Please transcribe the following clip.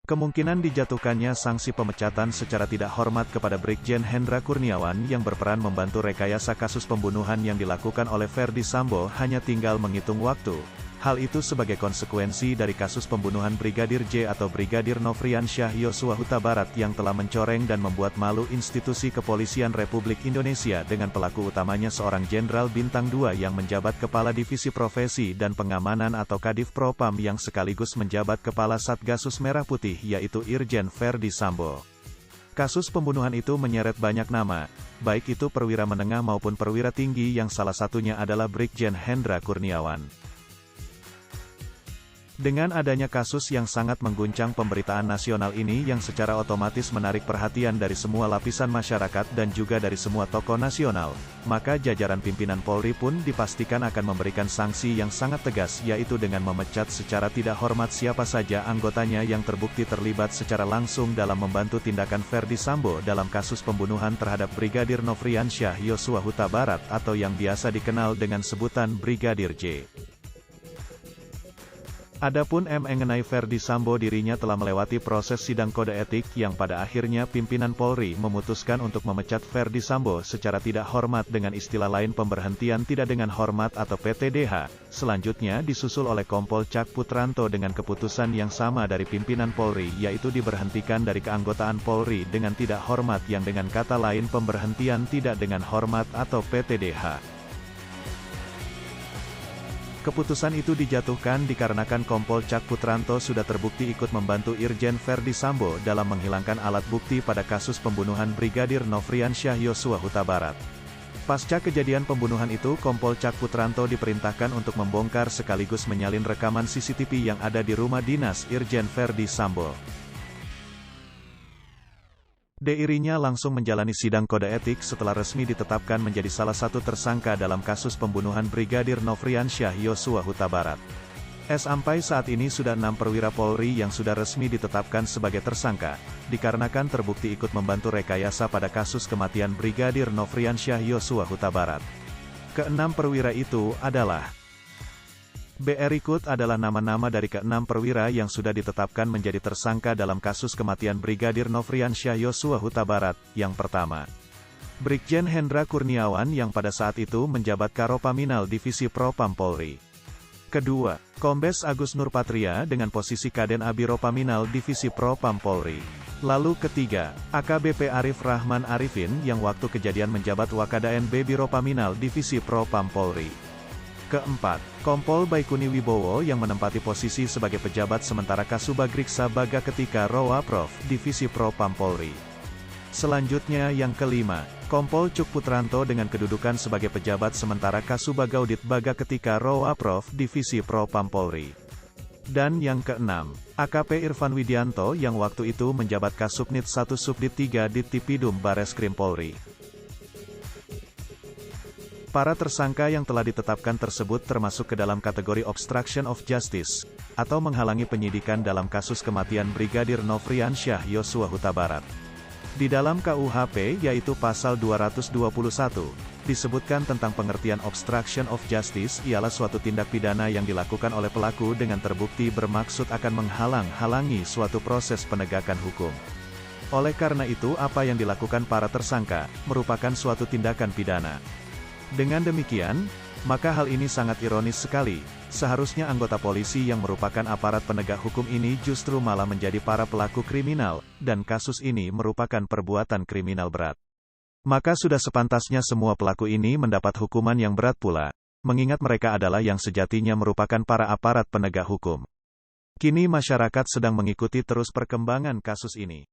Kemungkinan dijatuhkannya sanksi pemecatan secara tidak hormat kepada Brigjen Hendra Kurniawan yang berperan membantu rekayasa kasus pembunuhan yang dilakukan oleh Ferdy Sambo hanya tinggal menghitung waktu. Hal itu sebagai konsekuensi dari kasus pembunuhan Brigadir J atau Brigadir Nofriansyah Yosua Huta Barat yang telah mencoreng dan membuat malu institusi kepolisian Republik Indonesia dengan pelaku utamanya seorang Jenderal Bintang 2 yang menjabat Kepala Divisi Profesi dan Pengamanan atau Kadif Propam yang sekaligus menjabat Kepala Satgasus Merah Putih yaitu Irjen Ferdy Sambo. Kasus pembunuhan itu menyeret banyak nama, baik itu perwira menengah maupun perwira tinggi yang salah satunya adalah Brigjen Hendra Kurniawan. Dengan adanya kasus yang sangat mengguncang pemberitaan nasional ini yang secara otomatis menarik perhatian dari semua lapisan masyarakat dan juga dari semua tokoh nasional, maka jajaran pimpinan Polri pun dipastikan akan memberikan sanksi yang sangat tegas yaitu dengan memecat secara tidak hormat siapa saja anggotanya yang terbukti terlibat secara langsung dalam membantu tindakan Ferdy Sambo dalam kasus pembunuhan terhadap Brigadir Nofriansyah Yosua Huta Barat atau yang biasa dikenal dengan sebutan Brigadir J. Adapun mengenai Ferdy Sambo dirinya telah melewati proses sidang kode etik yang pada akhirnya pimpinan Polri memutuskan untuk memecat Ferdy Sambo secara tidak hormat dengan istilah lain pemberhentian tidak dengan hormat atau PTDH. Selanjutnya disusul oleh Kompol Cak Putranto dengan keputusan yang sama dari pimpinan Polri yaitu diberhentikan dari keanggotaan Polri dengan tidak hormat yang dengan kata lain pemberhentian tidak dengan hormat atau PTDH. Keputusan itu dijatuhkan dikarenakan Kompol Cak Putranto sudah terbukti ikut membantu Irjen Ferdy Sambo dalam menghilangkan alat bukti pada kasus pembunuhan Brigadir Nofriansyah Yosua Huta Barat. Pasca kejadian pembunuhan itu Kompol Cak Putranto diperintahkan untuk membongkar sekaligus menyalin rekaman CCTV yang ada di rumah dinas Irjen Ferdy Sambo. Dirinya langsung menjalani sidang kode etik setelah resmi ditetapkan menjadi salah satu tersangka dalam kasus pembunuhan Brigadir Nofriansyah Yosua Huta Barat. Sampai saat ini sudah 6 perwira Polri yang sudah resmi ditetapkan sebagai tersangka, dikarenakan terbukti ikut membantu rekayasa pada kasus kematian Brigadir Nofriansyah Yosua Huta Barat. Keenam perwira itu adalah Berikut adalah nama-nama dari ke-6 perwira yang sudah ditetapkan menjadi tersangka dalam kasus kematian Brigadir Nofriansyah Yosua Huta Barat. Yang pertama, Brigjen Hendra Kurniawan yang pada saat itu menjabat Karopaminal Divisi Propam Polri. Kedua, Kombes Agus Nurpatria dengan posisi Kaden Abiropaminal Divisi Propam Polri. Lalu ketiga, AKBP Arif Rahman Arifin yang waktu kejadian menjabat Wakadaen Biropaminal Divisi Propam Polri. Keempat, Kompol Baikuni Wibowo yang menempati posisi sebagai pejabat sementara Kasubagriksa Baga ketika Rowaprof, Divisi Propam Polri. Selanjutnya yang kelima, Kompol Cuk Putranto dengan kedudukan sebagai pejabat sementara Kasubagaudit Baga ketika Rowaprof, Divisi Propam Polri. Dan yang keenam, AKP Irfan Widianto yang waktu itu menjabat Kasubnit 1 Subdit 3 Dittipidum Bareskrim Polri. Para tersangka yang telah ditetapkan tersebut termasuk ke dalam kategori obstruction of justice, atau menghalangi penyidikan dalam kasus kematian Brigadir Nofriansyah Yosua Huta Barat. Di dalam KUHP yaitu pasal 221, disebutkan tentang pengertian obstruction of justice ialah suatu tindak pidana yang dilakukan oleh pelaku dengan terbukti bermaksud akan menghalang-halangi suatu proses penegakan hukum. Oleh karena itu apa yang dilakukan para tersangka, merupakan suatu tindakan pidana. Dengan demikian, maka hal ini sangat ironis sekali, seharusnya anggota polisi yang merupakan aparat penegak hukum ini justru malah menjadi para pelaku kriminal, dan kasus ini merupakan perbuatan kriminal berat. Maka sudah sepantasnya semua pelaku ini mendapat hukuman yang berat pula, mengingat mereka adalah yang sejatinya merupakan para aparat penegak hukum. Kini masyarakat sedang mengikuti terus perkembangan kasus ini.